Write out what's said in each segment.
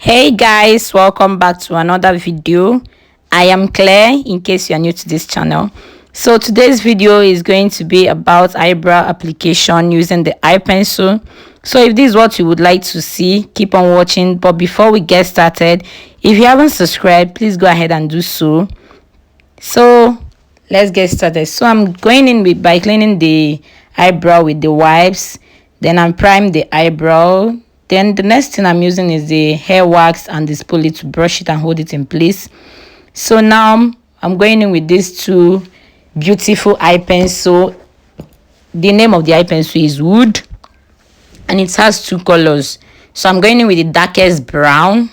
Hey guys, welcome back to another video. I am Claire, in case you are new to this channel. So today's video is going to be about eyebrow application using the eye pencil. So if this is what you would like to see, keep on watching. But before we get started, if you haven't subscribed, please go ahead and do so. So let's get started. So I'm going in by cleaning the eyebrow with the wipes. Then I'm priming the eyebrow. Then the next thing I'm using is the hair wax and the spoolie to brush it and hold it in place. So now I'm going in with these two beautiful eye pencil. The name of the eye pencil is Wood and it has two colors. So I'm going in with the darkest brown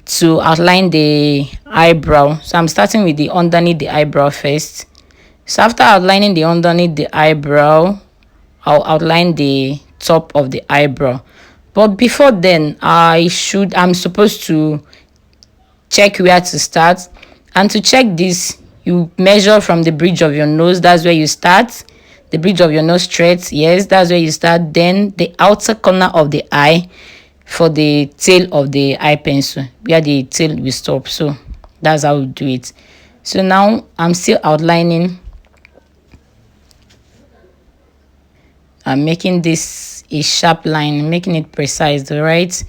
to outline the eyebrow. So I'm starting with the underneath the eyebrow first. So after outlining the underneath the eyebrow, I'll outline the top of the eyebrow. But before then, I'm supposed to check where to start. And to check this, you measure from the bridge of your nose. That's where you start. The bridge of your nose straight. Yes, that's where you start. Then the outer corner of the eye for the tail of the eye pencil, where the tail will stop. So that's how we do it. So now I'm still outlining. I'm making this a sharp line, making it precise, all right?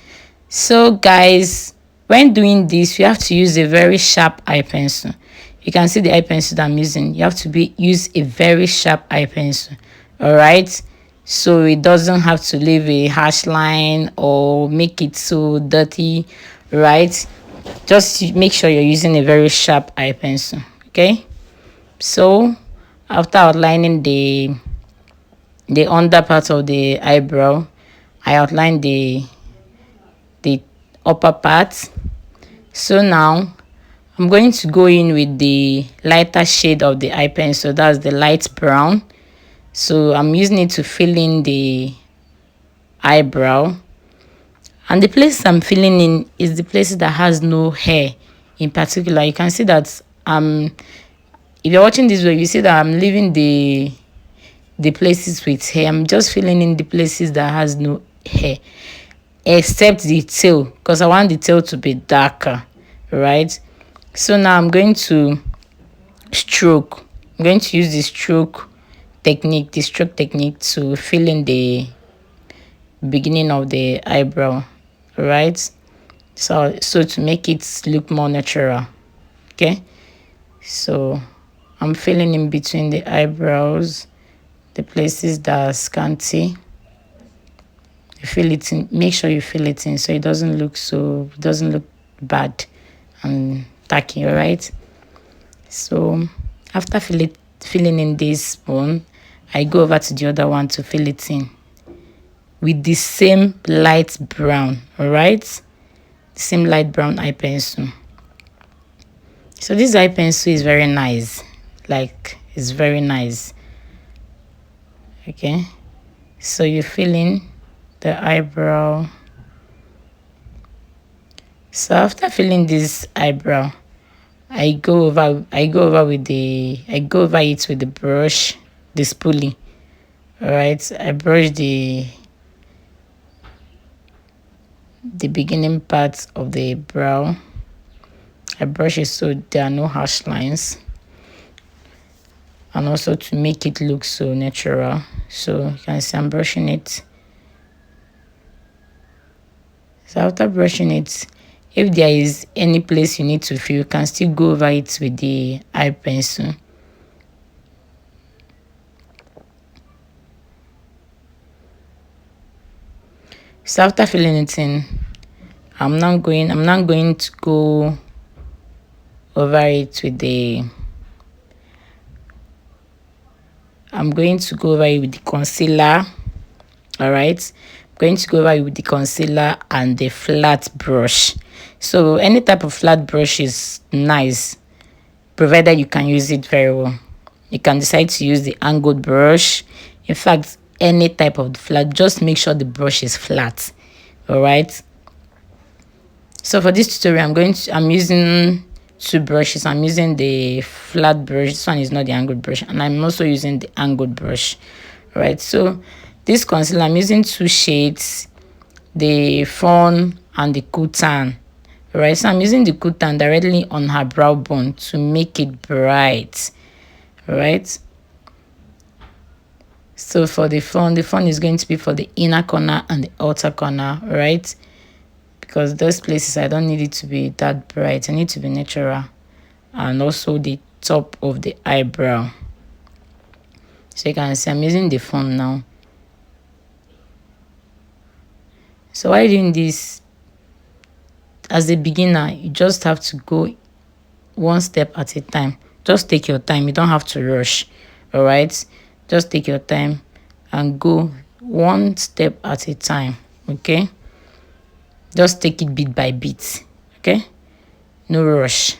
So guys, when doing this, you have to use a very sharp eye pencil. You can see the eye pencil that I'm using. You have to use a very sharp eye pencil, all right? So it doesn't have to leave a harsh line or make it so dirty, right? Just make sure you're using a very sharp eye pencil, okay? So after outlining the under part of the eyebrow, I outlined the upper part. So now I'm going to go in with the lighter shade of the eye pencil, that's the light brown. So I'm using it to fill in the eyebrow, and the place I'm filling in is the places that has no hair in particular. You can see that if you're watching this video, you see that I'm leaving the places with hair. I'm just filling in the places that has no hair, except the tail, because I want the tail to be darker, right? So now I'm going to stroke. I'm going to use the stroke technique to fill in the beginning of the eyebrow, right? So to make it look more natural, okay? So I'm filling in between the eyebrows, the places that are scanty. You fill it in, make sure you fill it in so it doesn't look bad and tacky, all right? So after filling in this one, I go over to the other one to fill it in with the same light brown, all right? The same light brown eye pencil. So this eye pencil is very nice, like it's very nice. Okay, so you fill in the eyebrow. So after filling this eyebrow, I go over it with the brush, the spoolie. All right, I brush the beginning part of the brow. I brush it so there are no harsh lines, and also to make it look so natural. So you can see I'm brushing it. So after brushing it, if there is any place you need to fill, you can still go over it with the eye pencil. So after filling it in, I'm not going to go over it with the I'm going to go over it with the concealer. All right, I'm going to go over it with the concealer and the flat brush. So any type of flat brush is nice, provided you can use it very well. You can decide to use the angled brush. In fact, any type of flat, just make sure the brush is flat. All right, so for this tutorial, I'm using two brushes. I'm using the flat brush. This one is not the angled brush, and I'm also using the angled brush. All right, so this concealer, I'm using two shades. the fawn and the kutan. Alright, so I'm using the kutan directly on her brow bone to make it bright. Alright, so for the fawn is going to be for the inner corner and the outer corner, right? Because those places I don't need it to be that bright, I need to be natural. And also the top of the eyebrow. So you can see I'm using the fawn now. So while doing this, as a beginner, you just have to go one step at a time. Just take your time. You don't have to rush. All right, just take your time and go one step at a time. Okay, just take it bit by bit. Okay, no rush.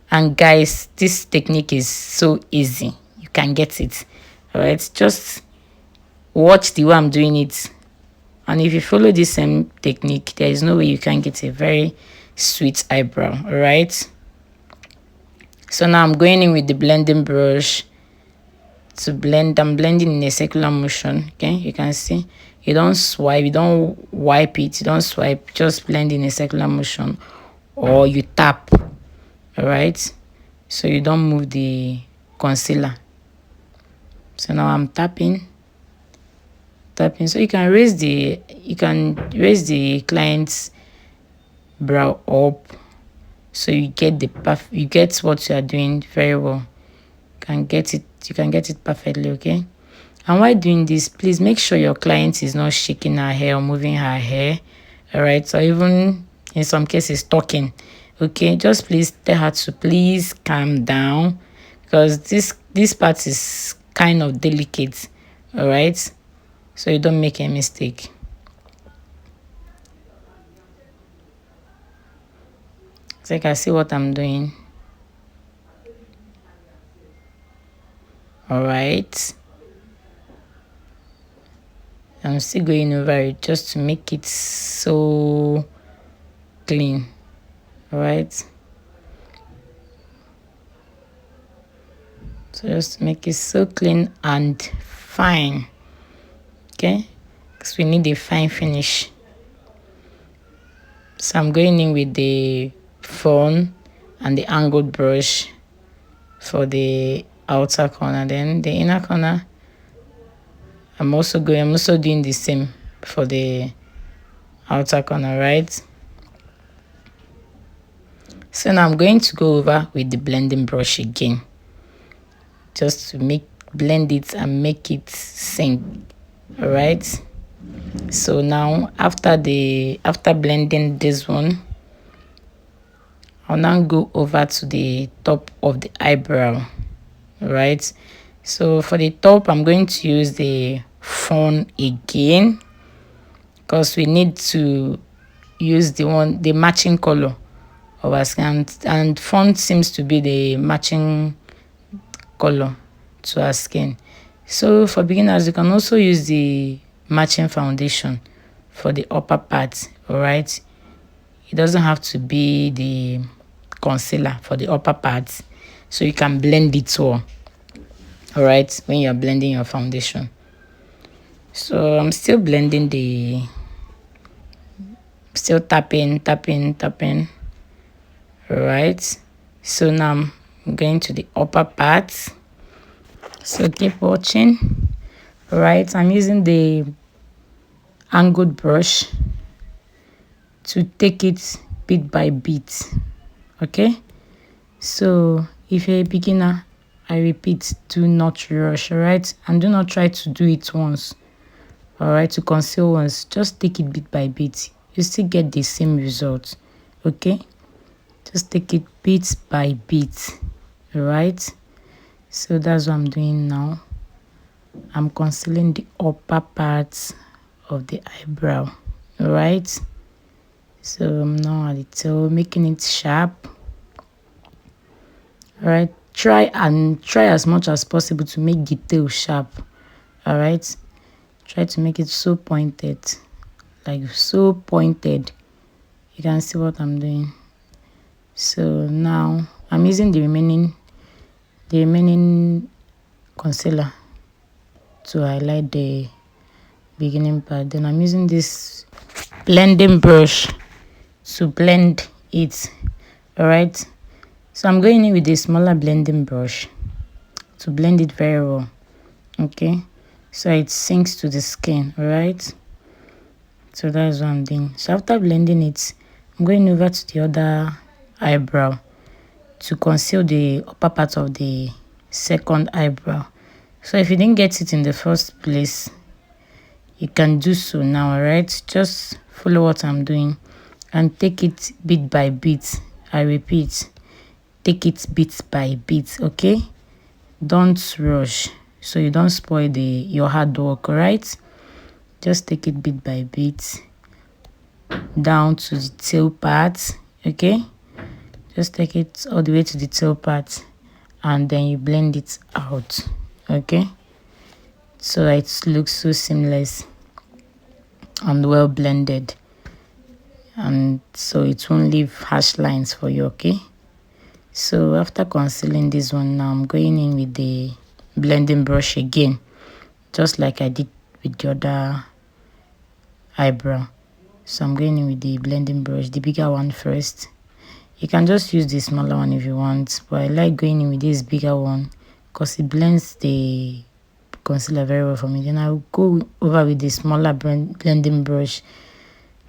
And guys, this technique is so easy. You can get it. All right, just watch the way I'm doing it. And if you follow this same technique, there is no way you can get a very sweet eyebrow. All right. So now I'm going in with the blending brush to blend. I'm blending in a circular motion. Okay, you can see. You don't swipe, you don't wipe it, you don't swipe, just blend in a circular motion, or you tap. All right. So you don't move the concealer. So now I'm tapping. So you can raise the client's brow up, so you get you get what you are doing very well. You can get it perfectly. Okay, and while doing this, please make sure your client is not shaking her hair or moving her hair. All right, so even in some cases talking. Okay, just please tell her to please calm down, because this part is kind of delicate. All right, so you don't make a mistake. So you can see what I'm doing. All right, I'm still going over it just to make it so clean. All right, so just make it so clean and fine. Okay, because we need a fine finish. So I'm going in with the fawn and the angled brush for the outer corner. Then the inner corner, I'm also doing the same for the outer corner, right? So now I'm going to go over with the blending brush again, just to blend it and make it sink. All right. So now after blending this one, I'll now go over to the top of the eyebrow. All right. So for the top, I'm going to use the fawn again, because we need to use the matching color of our skin, and fawn seems to be the matching color to our skin. So for beginners, you can also use the matching foundation for the upper part. All right, it doesn't have to be the concealer for the upper part, so you can blend it all. All right, when you're blending your foundation. So I'm still blending still tapping. All right, so now I'm going to the upper part, so keep watching. All right, I'm using the angled brush to take it bit by bit. Okay, so if you're a beginner, I repeat, do not rush. All right, and do not try to do it once. All right, to conceal once, just take it bit by bit. You still get the same result. Okay, just take it bit by bit. All right, so that's what I'm doing now. I'm concealing the upper parts of the eyebrow. All right, so I'm now at the tail, making it sharp. All right, try as much as possible to make the tail sharp. All right, try to make it so pointed, like so pointed. You can see what I'm doing. So now I'm using the remaining concealer to highlight the beginning part. Then I'm using this blending brush to blend it. All right, so I'm going in with a smaller blending brush to blend it very well. Okay, so it sinks to the skin. All right, so that's what I'm doing. So after blending it, I'm going over to the other eyebrow to conceal the upper part of the second eyebrow. So if you didn't get it in the first place, you can do so now. All right, just follow what I'm doing and take it bit by bit. I repeat, take it bit by bit. Okay, don't rush so you don't spoil your hard work. All right, just take it bit by bit down to the tail part. Okay, just take it all the way to the tail part and then you blend it out. Okay, so it looks so seamless and well blended, and so it won't leave harsh lines for you. Okay, so after concealing this one, now I'm going in with the blending brush again, just like I did with the other eyebrow. So I'm going in with the blending brush, the bigger one first. You can just use the smaller one if you want, but I like going in with this bigger one because it blends the concealer very well for me. Then I'll go over with the smaller blending brush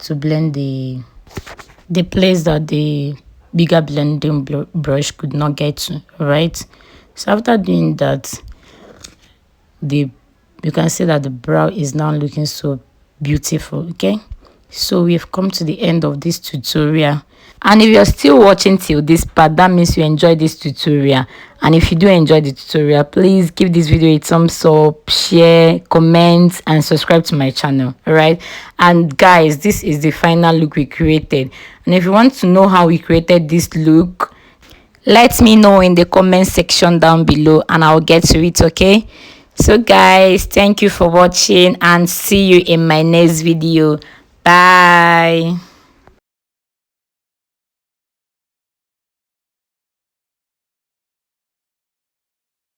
to blend the place that the bigger blending brush could not get to. All right, so after doing that, you can see that the brow is now looking so beautiful. Okay, so we've come to the end of this tutorial, and if you're still watching till this part, that means you enjoyed this tutorial. And if you do enjoy the tutorial, please give this video a thumbs up, share, comment, and subscribe to my channel. All right, and guys, this is the final look we created, and if you want to know how we created this look, let me know in the comment section down below and I'll get to it. Okay, so guys, thank you for watching and see you in my next video. Bye.